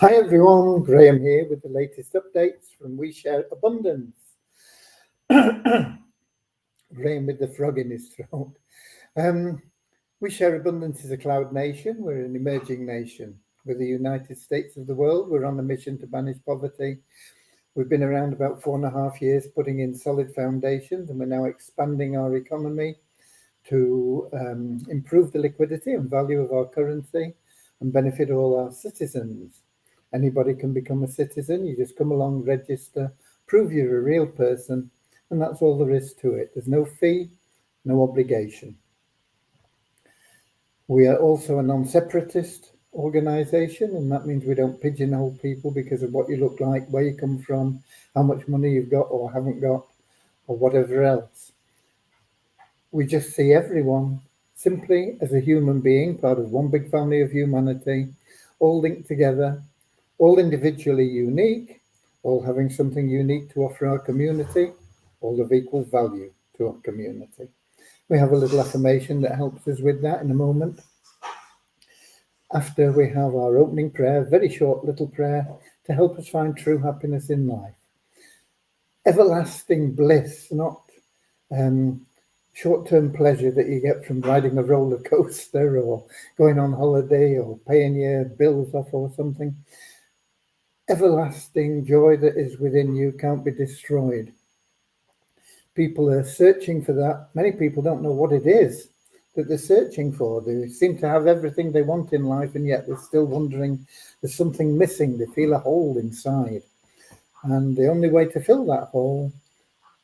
Hi everyone, Graham here with the latest updates from We Share Abundance. Graham with the frog in his throat. We Share Abundance is a cloud nation. We're an emerging nation. We're the United States of the world. We're on a mission to banish poverty. We've been around about 4.5 years, putting in solid foundations, and we're now expanding our economy to improve the liquidity and value of our currency and benefit all our citizens. Anybody can become a citizen. You just come along, register, prove you're a real person, and that's all there is to it. There's no fee, no obligation. We are also a non-separatist organization, and that means we don't pigeonhole people because of what you look like, where you come from, how much money you've got or haven't got, or whatever else. We just see everyone simply as a human being, part of one big family of humanity, all linked together, all individually unique, all having something unique to offer our community, all of equal value to our community. We have a little affirmation that helps us with that in a moment. After we have our opening prayer, very short little prayer to help us find true happiness in life. Everlasting bliss, not short-term pleasure that you get from riding a roller coaster or going on holiday or paying your bills off or something. Everlasting joy that is within you can't be destroyed. People are searching for that. Many people don't know what it is that they're searching for. They seem to have everything they want in life, and yet they're still wondering there's something missing. They feel a hole inside. And the only way to fill that hole,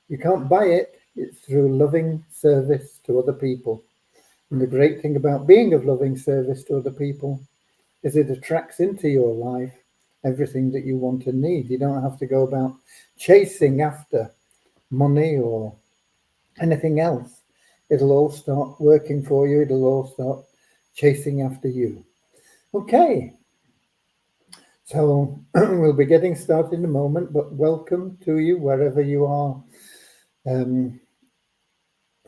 you can't buy it, it's through loving service to other people. And the great thing about being of loving service to other people is it attracts into your life everything that you want and need. You don't have to go about chasing after money or anything else. It'll all start working for you. It'll all start chasing after you. Okay. So we'll be getting started in a moment, but welcome to you wherever you are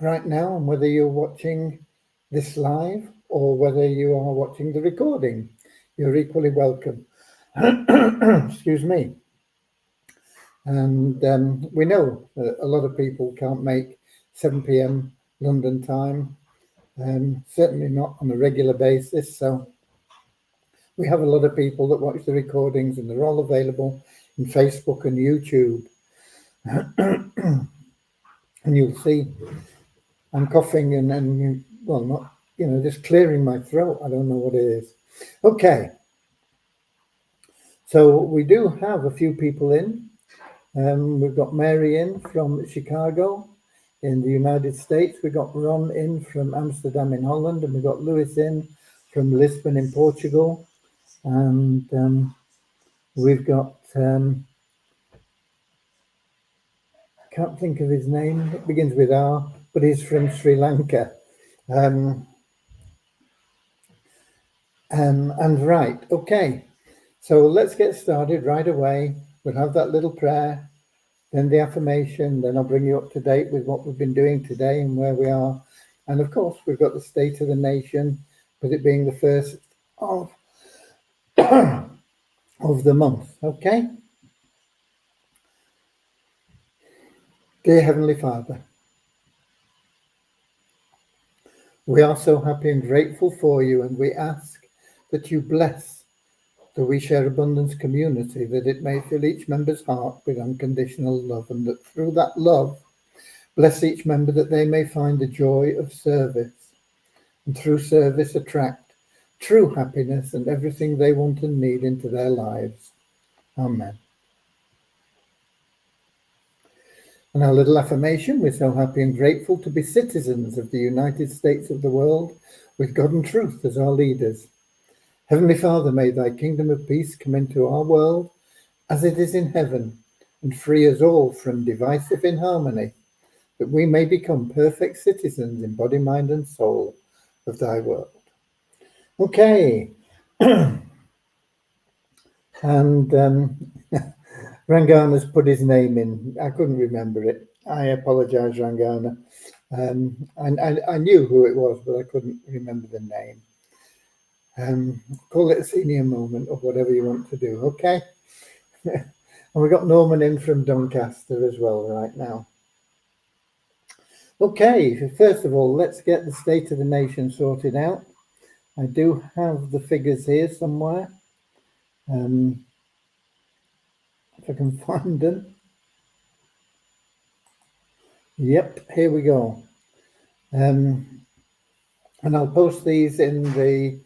right now, and whether you're watching this live or whether you are watching the recording, you're equally welcome. Excuse me. And we know that a lot of people can't make 7 p.m. London time, certainly not on a regular basis. So we have a lot of people that watch the recordings, and they're all available in Facebook and YouTube. And you'll see I'm coughing and well, not, just clearing my throat. I don't know what it is. Okay. So we do have a few people in. We've got Mary in from Chicago in the United States. We've got Ron in from Amsterdam in Holland, and we've got Lewis in from Lisbon in Portugal. And we've got, can't think of his name, it begins with R, but he's from Sri Lanka. And right, okay. So let's get started right away. We'll have that little prayer, then the affirmation, then I'll bring you up to date with what we've been doing today and where we are. And of course, we've got the state of the nation, with it being the first of, of the month, okay? Dear Heavenly Father, we are so happy and grateful for you, and we ask that you bless the We Share Abundance community, that it may fill each member's heart with unconditional love, and that through that love, bless each member that they may find the joy of service, and through service attract true happiness and everything they want and need into their lives. Amen. And our little affirmation, we're so happy and grateful to be citizens of the United States of the world, with God and truth as our leaders. Heavenly Father, may thy kingdom of peace come into our world as it is in heaven, and free us all from divisive inharmony, that we may become perfect citizens in body, mind, and soul of thy world. Okay. And Rangana's put his name in. I couldn't remember it. I apologize, Rangana. I knew who it was, but I couldn't remember the name. Call it a senior moment or whatever you want to do, okay? And we got Norman in from Doncaster as well right now. Okay, first of all, let's get the state of the nation sorted out. I do have the figures here somewhere. If I can find them. Yep, here we go. And I'll post these in the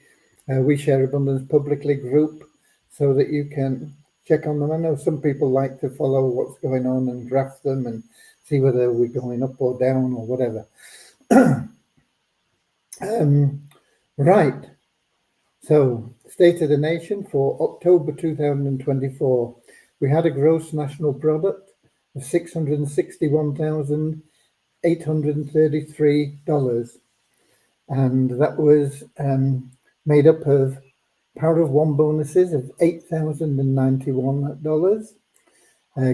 We Share Abundance publicly group so that you can check on them. I know some people like to follow what's going on and graph them and see whether we're going up or down or whatever. Right. So, State of the Nation for October 2024. We had a gross national product of $661,833. And that was made up of Power of One bonuses of $8,091,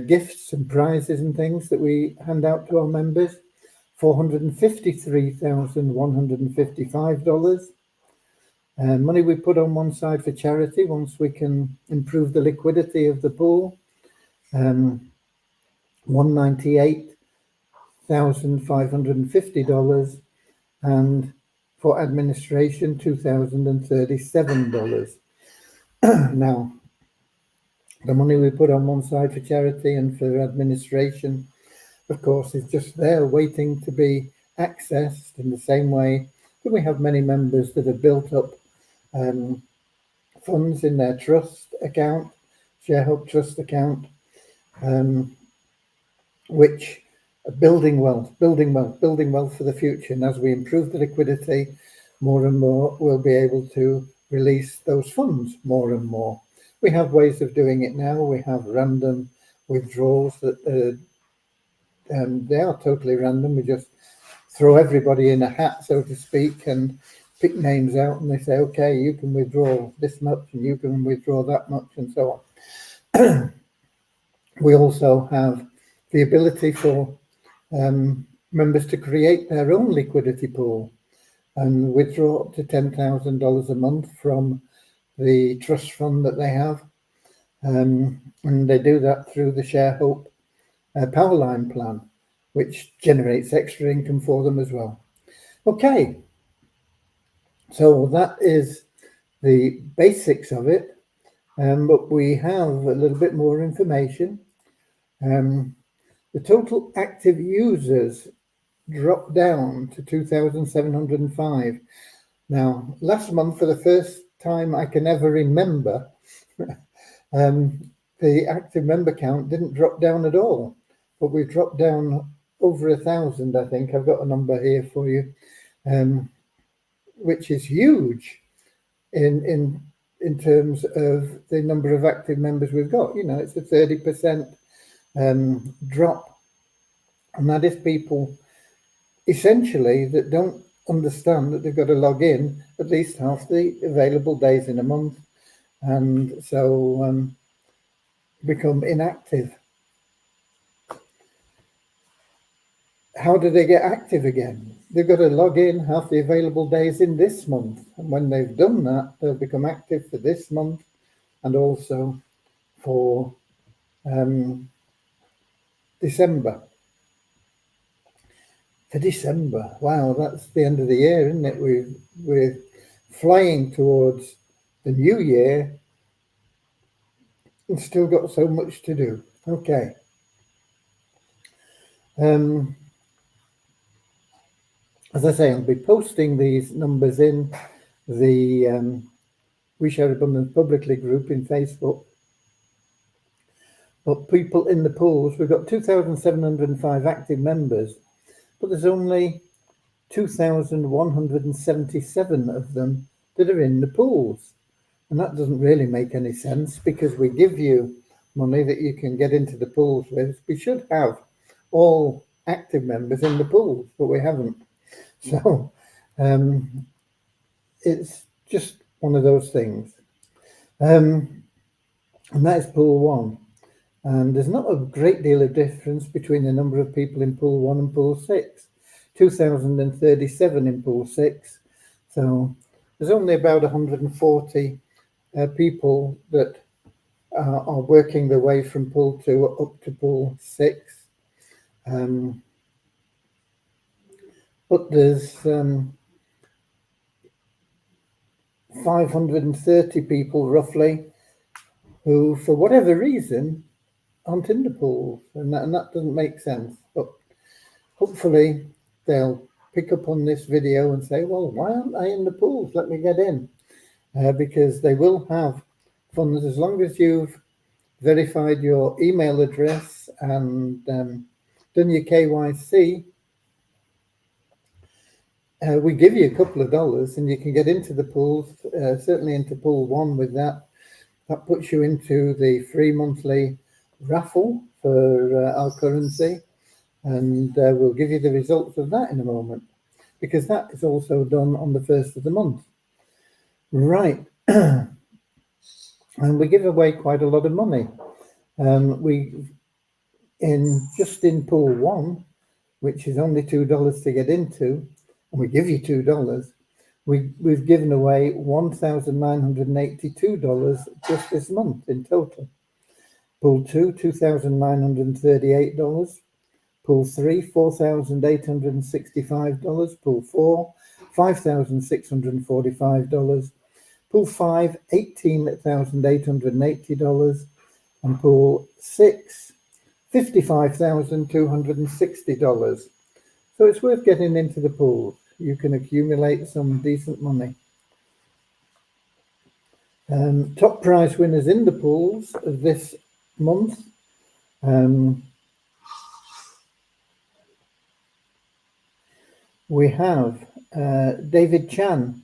gifts and prizes and things that we hand out to our members, $453,155. Money we put on one side for charity once we can improve the liquidity of the pool, $198,550, and for administration, $2,037. Now, the money we put on one side for charity and for administration, of course, is just there waiting to be accessed in the same way that we have many members that have built up funds in their trust account, ShareHub trust account, which are building wealth for the future. And as we improve the liquidity, more and more we'll be able to release those funds more and more. We have ways of doing it now. We have random withdrawals that they are totally random. We just throw everybody in a hat, so to speak, and pick names out, and they say, okay, you can withdraw this much and you can withdraw that much, and so on. We also have the ability for members to create their own liquidity pool and withdraw up to $10,000 a month from the trust fund that they have. And they do that through the ShareHope Powerline plan, which generates extra income for them as well. Okay, so that is the basics of it, but we have a little bit more information. The total active users dropped down to 2,705. Now, last month, for the first time I can ever remember, the active member count didn't drop down at all, but we dropped down over 1,000, I think. I've got a number here for you, which is huge in terms of the number of active members we've got. You know, it's a 30% drop, and that is people essentially that don't understand that they've got to log in at least half the available days in a month, and so become inactive. How do they get active again? They've got to log in half the available days in this month, and when they've done that, they'll become active for this month and also for December. For December, wow, that's the end of the year, isn't it? We're flying towards the new year and still got so much to do. Okay. As I say, I'll be posting these numbers in the We Share Abundance publicly group in Facebook. But people in the pools, we've got 2,705 active members, but there's only 2,177 of them that are in the pools. And that doesn't really make any sense, because we give you money that you can get into the pools with. We should have all active members in the pools, but we haven't. So it's just one of those things. And that is pool one. And there's not a great deal of difference between the number of people in pool one and pool six. 2,037 in pool six. So there's only about 140 people that are working their way from pool 2 up to pool 6. But there's 530 people roughly who, for whatever reason, aren't in the pools, and that doesn't make sense. But hopefully they'll pick up on this video and say, well, why aren't I in the pools? Let me get in. Because they will have funds as long as you've verified your email address and done your KYC. We give you a couple of dollars and you can get into the pools, certainly into pool 1 with that. That puts you into the free monthly raffle for our currency, and we'll give you the results of that in a moment, because that is also done on the 1st of the month. Right. And we give away quite a lot of money. Just in pool 1, which is only $2 to get into, and we give you $2, we've given away $1,982 just this month in total. Pool 2, $2,938. Pool 3, $4,865. Pool 4, $5,645. Pool 5, $18,880. And pool 6, $55,260. So it's worth getting into the pool. You can accumulate some decent money. Top prize winners in the pools of this month. We have David Chan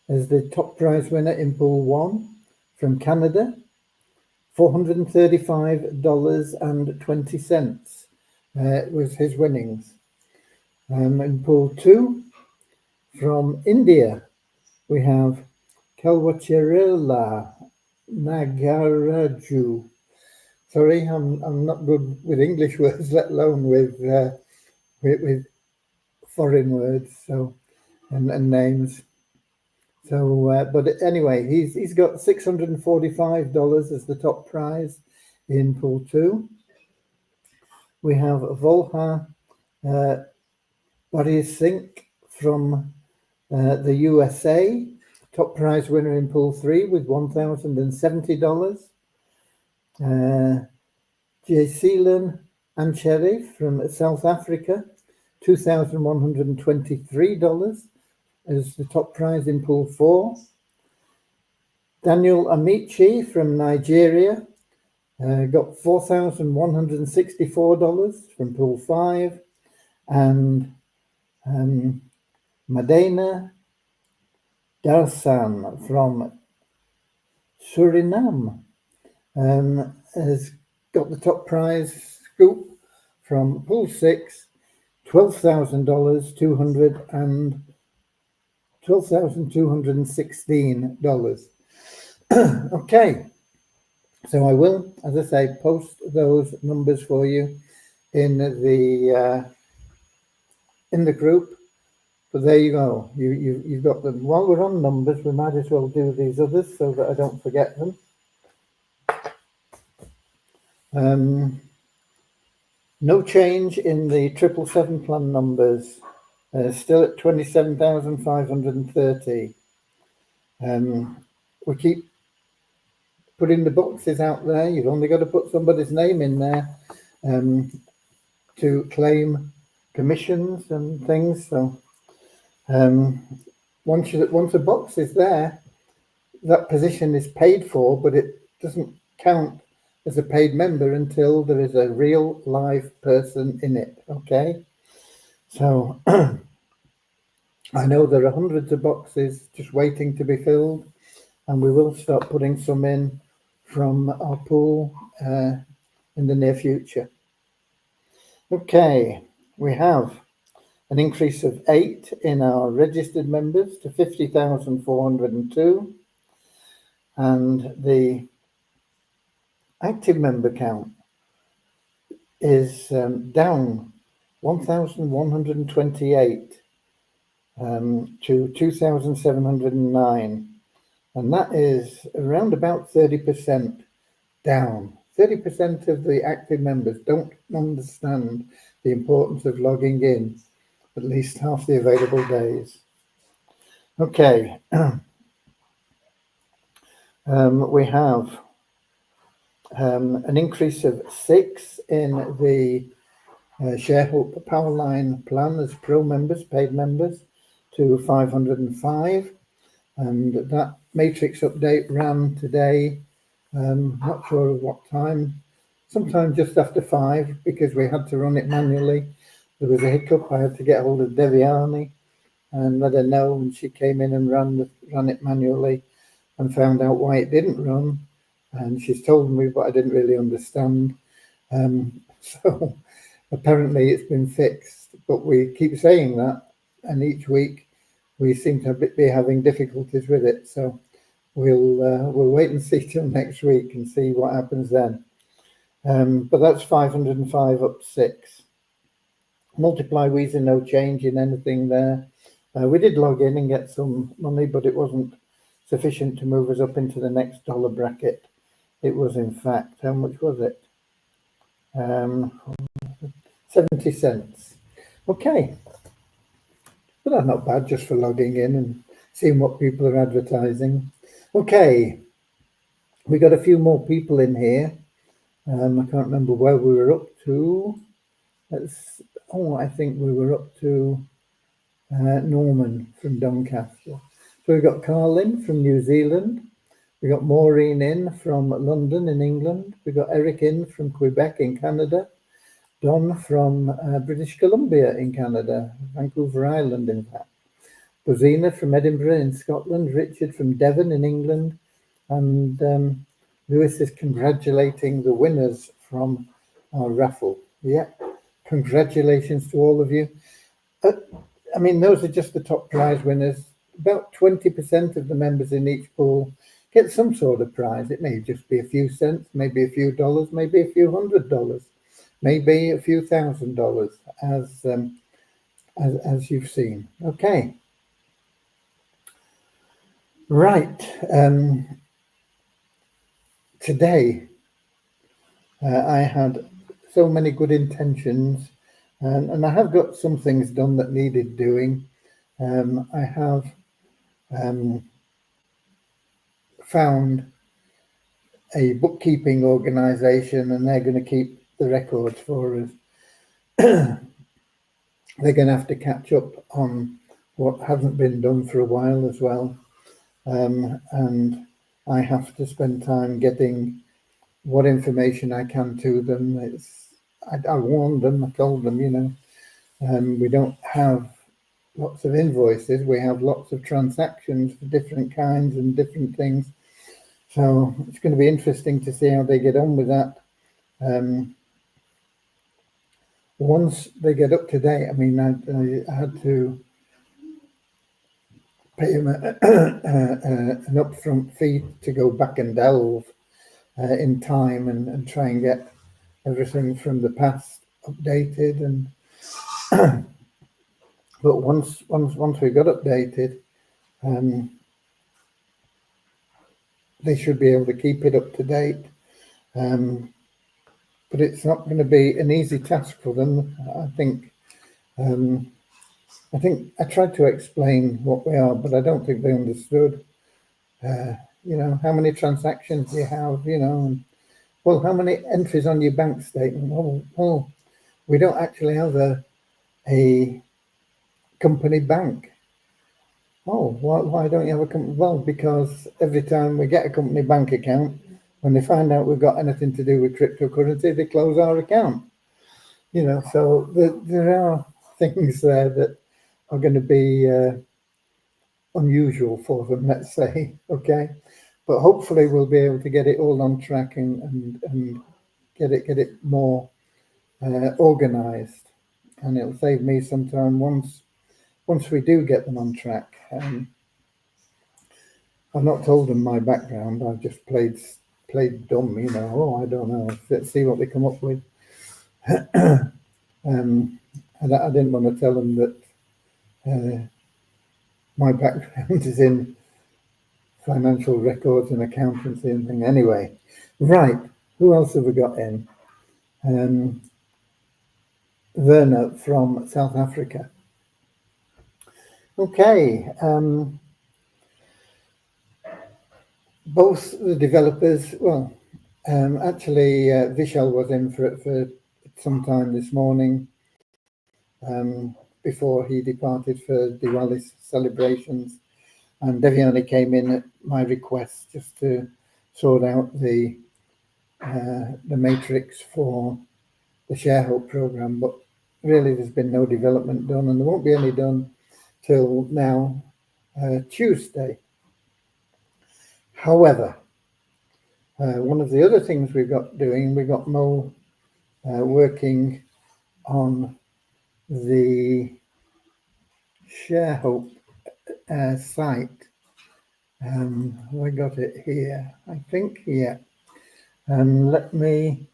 as the top prize winner in pool 1 from Canada. $435.20 was his winnings. In pool 2 from India, we have Kalwachirilla Nagaraju. Sorry, I'm not good with English words, let alone with foreign words, so and names. So, but anyway, he's got $645 as the top prize in pool 2. We have Volha Barisink from the USA, top prize winner in pool 3 with $1,070. Jayseelan Ancheri from South Africa, $2,123 as the top prize in pool 4. Daniel Amici from Nigeria got $4,164 from pool 5. And Madena Darsan from Suriname has got the top prize scoop from pool 6, $12,216. Okay, so I will, as I say, post those numbers for you in the group. But there you go. You've got them. While we're on numbers, we might as well do these others so that I don't forget them. No change in the 777 plan numbers. Still at 27,530. We keep putting the boxes out there. You've only got to put somebody's name in there to claim commissions and things. So once a box is there, that position is paid for, but it doesn't count as a paid member until there is a real live person in it. Okay, so I know there are hundreds of boxes just waiting to be filled, and we will start putting some in from our pool in the near future. Okay, we have an increase of 8 in our registered members to 50,402, and the active member count is down 1,128. to 2,709. And that is around about 30% down. 30% of the active members don't understand the importance of logging in at least half the available days. Okay. We have an increase of 6 in the shareholder Powerline plan as pro members, paid members, to 505. And that matrix update ran today, not sure at what time, sometime just after 5, because we had to run it manually. There was a hiccup. I had to get hold of Deviani and let her know, and she came in and ran it manually and found out why it didn't run. And she's told me, but I didn't really understand. So apparently it's been fixed, but we keep saying that, and each week we seem to be having difficulties with it. So we'll wait and see till next week and see what happens then. But that's 505 up 6. Multiply Weezer, no change in anything there. We did log in and get some money, but it wasn't sufficient to move us up into the next dollar bracket. It was, in fact, how much was it? 70 cents. Okay. But that's not bad, just for logging in and seeing what people are advertising. Okay. We got a few more people in here. I can't remember where we were up to. I think we were up to Norman from Doncaster. So we got Carlin from New Zealand. We got Maureen in from London in England. We got Eric in from Quebec in Canada. Don from British Columbia in Canada, Vancouver Island, in fact. Rosina from Edinburgh in Scotland. Richard from Devon in England. And Lewis is congratulating the winners from our raffle. Yeah, congratulations to all of you. I mean, those are just the top prize winners. About 20% of the members in each pool get some sort of prize. It may just be a few cents, maybe a few dollars, maybe a few $100, maybe a few $1,000, as you've seen. Okay. Right. Today, I had so many good intentions, and I have got some things done that needed doing. I have found a bookkeeping organization, and they're going to keep the records for us. They're going to have to catch up on what hasn't been done for a while as well. And I have to spend time getting what information I can to them. I warned them, I told them, we don't have lots of invoices. We have lots of transactions for different kinds and different things. So it's going to be interesting to see how they get on with that. Once they get up to date, I mean, I had to pay them an upfront fee to go back and delve in time and try and get everything from the past updated. And but once we got updated, they should be able to keep it up to date. But it's not going to be an easy task for them. I think I tried to explain what we are, but I don't think they understood. How many transactions you have, and, well, how many entries on your bank statement? Well, we don't actually have a company bank. Oh, why don't you have a company? Well, because every time we get a company bank account, when they find out we've got anything to do with cryptocurrency, they close our account. So there are things there that are going to be unusual for them, let's say. Okay, but hopefully we'll be able to get it all on track and get it more organized, and it'll save me some time once we do get them on track. I've not told them my background. I've just played dumb, I don't know. Let's see what they come up with. I didn't want to tell them that my background is in financial records and accountancy and thing. Anyway, right, who else have we got in? Werner from South Africa. Okay, both the developers, well, actually Vishal was in for some time this morning before he departed for Diwali celebrations, and Devyani came in at my request just to sort out the matrix for the ShareHope program, but really there's been no development done, and there won't be any done till now, Tuesday. However, one of the other things we've got Mo working on the ShareHope site. I got it here, I think, yeah. Let me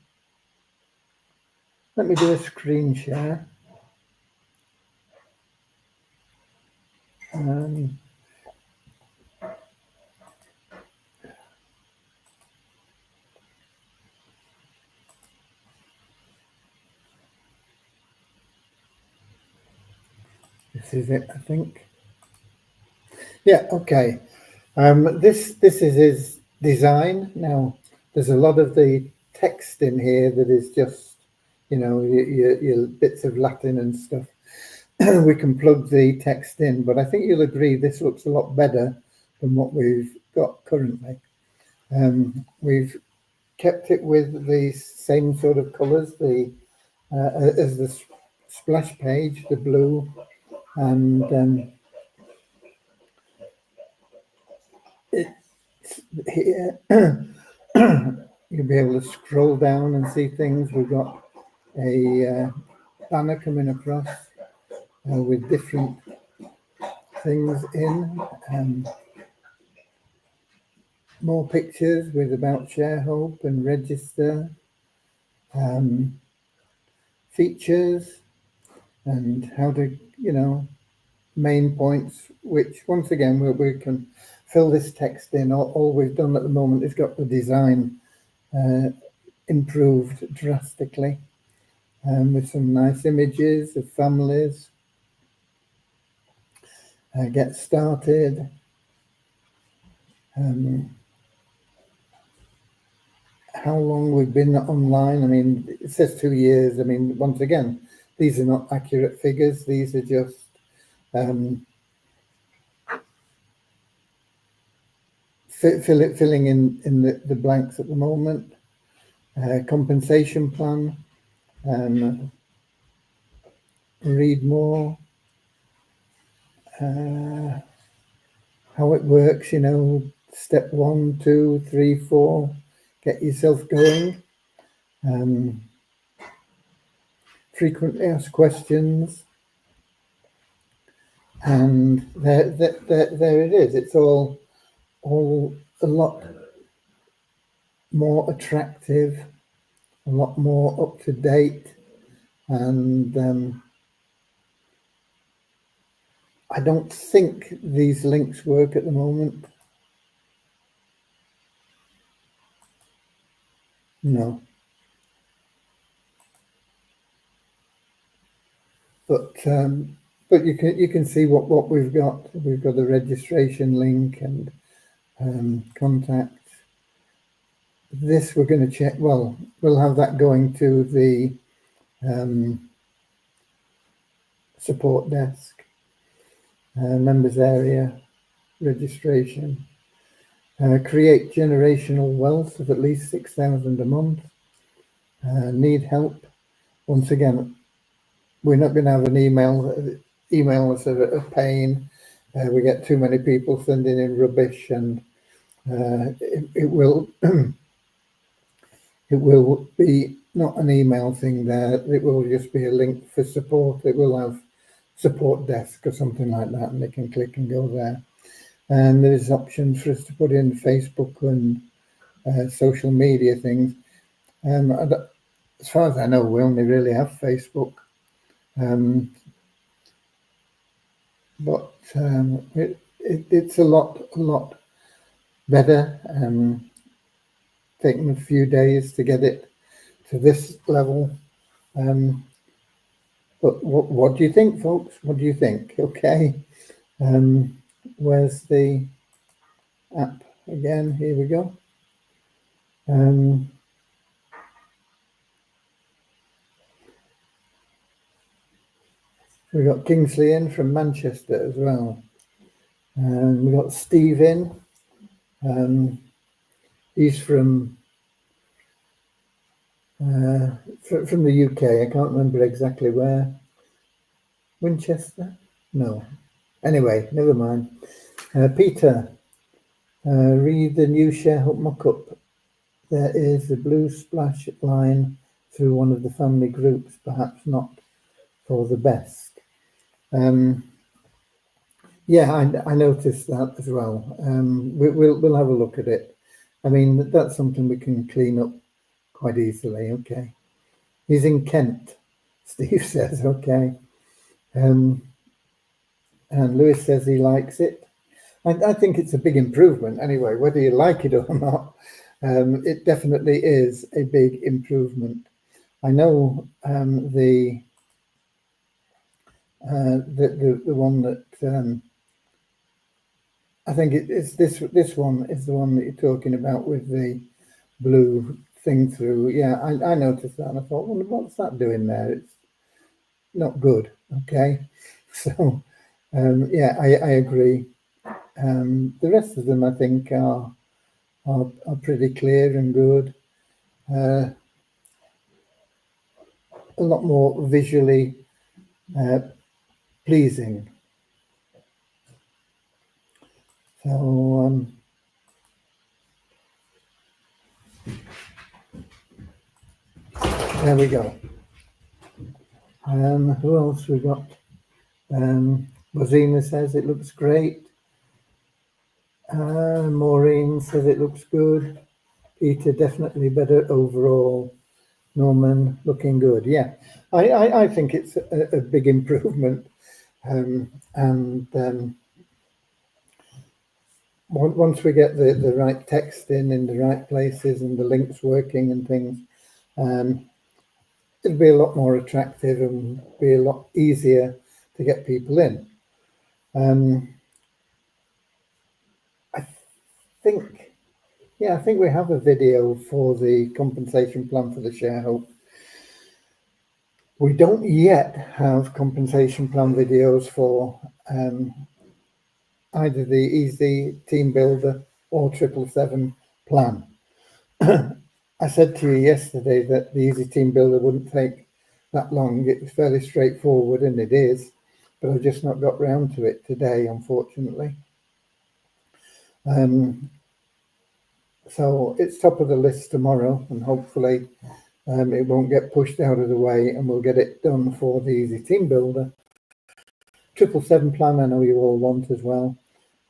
do a screen share. This is it, I think. Yeah, okay. This is his design. Now, there's a lot of the text in here that is just, your bits of Latin and stuff. We can plug the text in, but I think you'll agree this looks a lot better than what we've got currently. We've kept it with the same sort of colours, as the splash page, the blue, and it's here. You'll be able to scroll down and see things. We've got a banner coming across with different things in, more pictures with about ShareHope and register, features, and how to, main points, which once again we can fill this text in. All we've done at the moment is got the design improved drastically, with some nice images of families. Get started. How long we've been online? I mean, it says 2 years. I mean, once again, these are not accurate figures. These are just filling in the blanks at the moment. Compensation plan. Read more. How it works, step 1, 2, 3, 4. Get yourself going. Frequently asked questions. And there it is. It's all a lot more attractive, a lot more up to date, and I don't think these links work at the moment. No. But you can see what we've got. We've got the registration link and contact. This we're going to check. Well, we'll have that going to the support desk, members area, registration. Create generational wealth of at least 6,000 a month. Need help. Once again, we're not going to have an email us a pain. We get too many people sending in rubbish, and it will it will be not an email thing there. It will just be a link for support. It will have support desk or something like that, and they can click and go there. And there's options for us to put in Facebook and social media things. As far as I know, we only really have Facebook. but it's a lot better. Taken a few days to get it to this level. But what do you think, folks? What do you think? Okay. Where's the app again? Here we go. We've got Kingsley in from Manchester as well. And we've got Steve in. He's from the UK. I can't remember exactly where. Winchester? No. Anyway, never mind. Peter, read the new ShareHub mockup. There is a blue splash line through one of the family groups, perhaps not for the best. Yeah, I noticed that as well. We'll have a look at it. I mean, that's something we can clean up quite easily. Okay. He's in Kent, Steve says. Okay. And Lewis says he likes it. I think it's a big improvement anyway, whether you like it or not. It definitely is a big improvement. I know the one that I think it's this one is the one that you're talking about with the blue thing through. Yeah, I noticed that and I thought, well, what's that doing there? It's not good. Okay, so yeah, I agree. The rest of them I think are pretty clear and good. A lot more visually pleasing. So there we go. Who else we got? Rosina says it looks great. Maureen says it looks good. Peter, definitely better overall. Norman, looking good. Yeah, I think it's a big improvement. Once we get the right text in the right places and the links working and things, it'll be a lot more attractive and be a lot easier to get people in. I think we have a video for the compensation plan for the ShareHub. We don't yet have compensation plan videos for either the Easy Team Builder or 777 plan. I said to you yesterday that the Easy Team Builder wouldn't take that long. It was fairly straightforward, and it is, but I've just not got round to it today, unfortunately. So it's top of the list tomorrow, and hopefully it won't get pushed out of the way, and we'll get it done for the Easy Team Builder. 777 plan, I know you all want as well.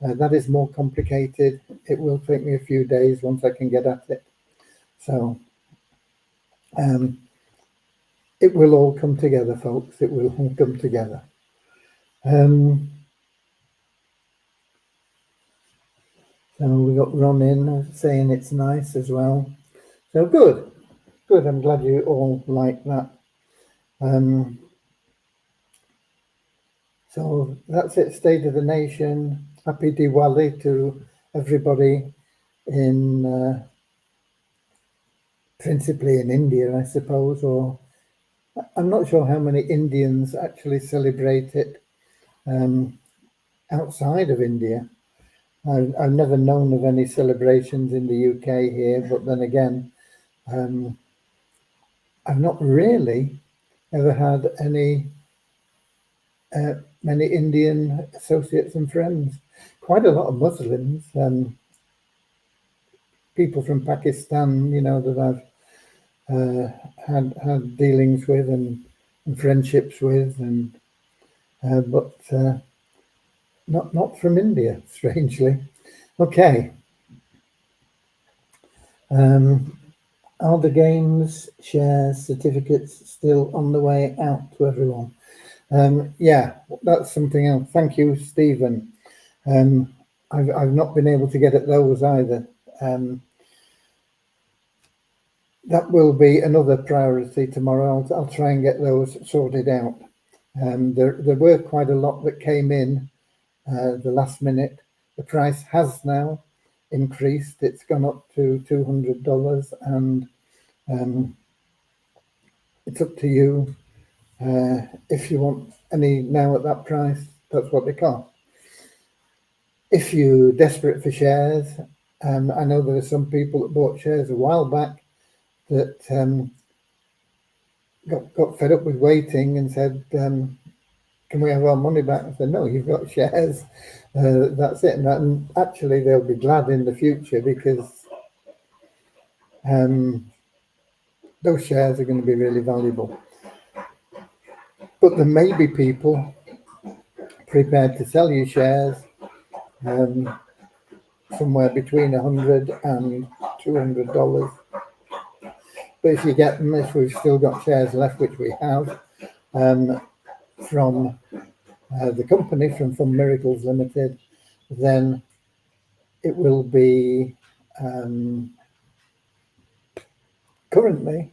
That is more complicated. It will take me a few days once I can get at it. So it will all come together, folks. It will all come together. So we got Ron in saying it's nice as well. So good. I'm glad you all like that. So that's it. State of the Nation. Happy Diwali to everybody in principally in India, I suppose, or I'm not sure how many Indians actually celebrate it outside of India. I've never known of any celebrations in the UK here, but then again, I've not really ever had any many Indian associates and friends. Quite a lot of Muslims, people from Pakistan, you know, that I've had dealings with and friendships with, and but not from India, strangely. Okay. Are the games shares certificates still on the way out to everyone? Yeah, that's something else. Thank you, Stephen. I've not been able to get at those either. That will be another priority tomorrow. I'll try and get those sorted out. There were quite a lot that came in the last minute. The price has now increased. It's gone up to $200, and it's up to you. If you want any now at that price, that's what they cost. If you're desperate for shares, I know there are some people that bought shares a while back that got fed up with waiting and said, can we have our money back? I said, no, you've got shares. That's it. And actually, they'll be glad in the future because those shares are going to be really valuable. But there may be people prepared to sell you shares somewhere between $100 and $200. But if you get them, if we've still got shares left, which we have, from the company, from Fund Miracles Limited, then it will be currently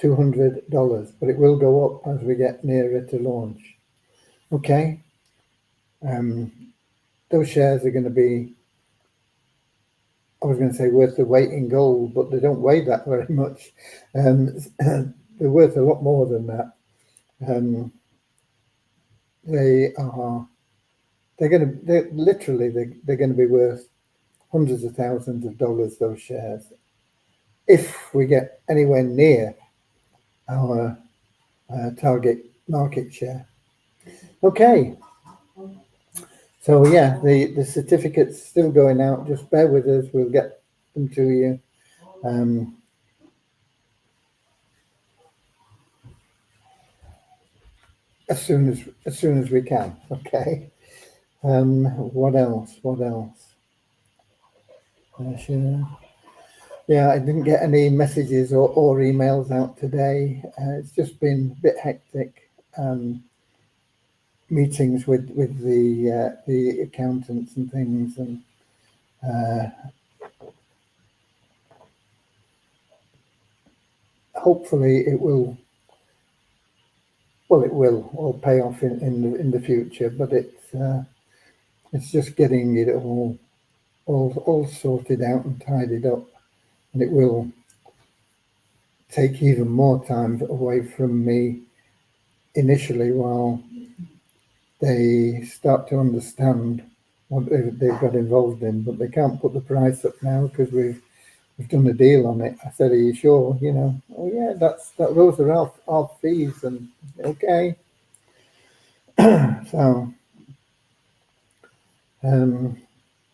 $200, but it will go up as we get nearer to launch. Okay. Those shares are going to be, I was going to say worth the weight in gold, but they don't weigh that very much. They're worth a lot more than that. They're going to be worth hundreds of thousands of dollars, those shares, if we get anywhere near our target market share. Okay. So yeah, the certificate's still going out. Just bear with us. We'll get them to you. As soon as we can. Okay. What else? Sure. Yeah, I didn't get any messages or emails out today. It's just been a bit hectic. Meetings with the accountants and things, and hopefully it will all pay off in the future. But it's just getting it all sorted out and tidied up, and it will take even more time away from me initially while they start to understand what they've got involved in. But they can't put the price up now because we've done a deal on it. I said, are you sure? Oh yeah, those are our fees. And okay. So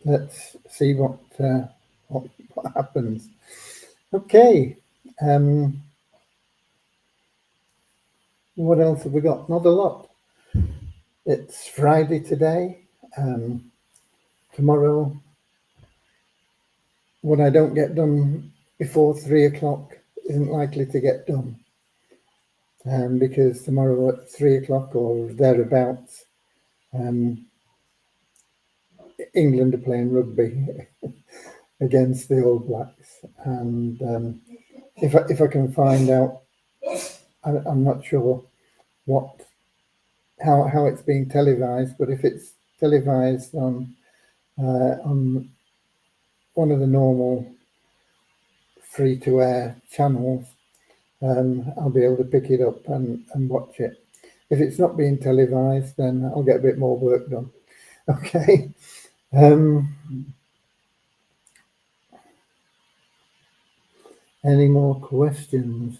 let's see what happens. Okay. What else have we got? Not a lot. It's Friday today. Tomorrow, what I don't get done before 3 o'clock isn't likely to get done. Because tomorrow at 3 o'clock or thereabouts, England are playing rugby against the All Blacks. And if I can find out, I'm not sure how it's being televised, but if it's televised on one of the normal free-to-air channels, I'll be able to pick it up and watch it. If it's not being televised, then I'll get a bit more work done. Okay. Any more questions?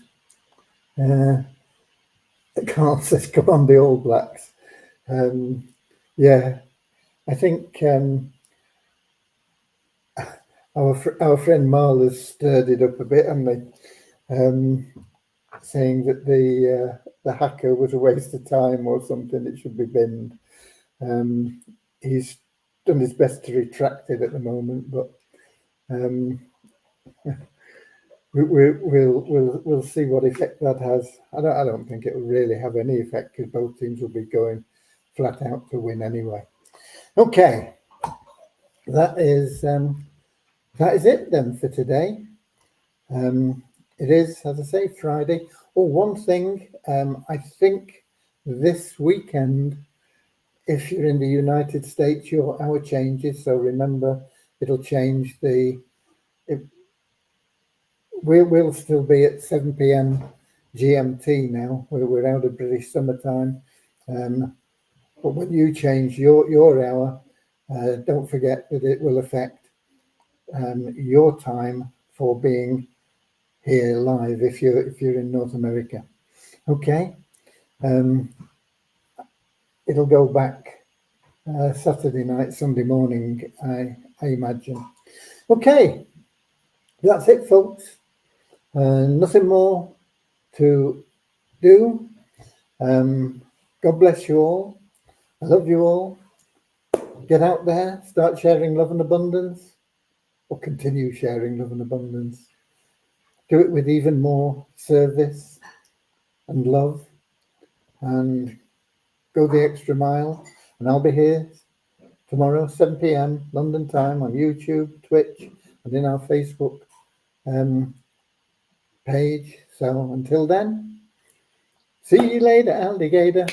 Carl says, come on, the All Blacks. Yeah, I think our friend Marl has stirred it up a bit, hasn't he? Saying that the hacker was a waste of time or something, it should be binned. He's done his best to retract it at the moment, but we'll see what effect that has. I don't think it will really have any effect because both teams will be going flat out to win anyway. Okay, that is it then for today. It is, as I say, Friday. Oh, one thing, I think this weekend, if you're in the United States, your hour changes. So remember, it'll change we'll still be at 7 p.m. GMT now. We're out of British summertime. But when you change your hour, don't forget that it will affect your time for being here live if you're in North America. Okay. It'll go back Saturday night, Sunday morning, I imagine. Okay, that's it, folks. Nothing more to do. God bless you all. I love you all. Get out there, start sharing love and abundance, or continue sharing love and abundance. Do it with even more service and love, and go the extra mile. And I'll be here tomorrow, 7 p.m. London time, on YouTube, Twitch, and in our Facebook page. So until then, see you later, alligator,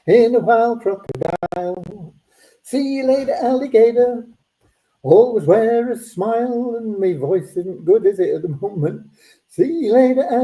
in a wild crocodile. See you later, alligator. Always wear a smile, and my voice isn't good, is it, at the moment? See you later, alligator.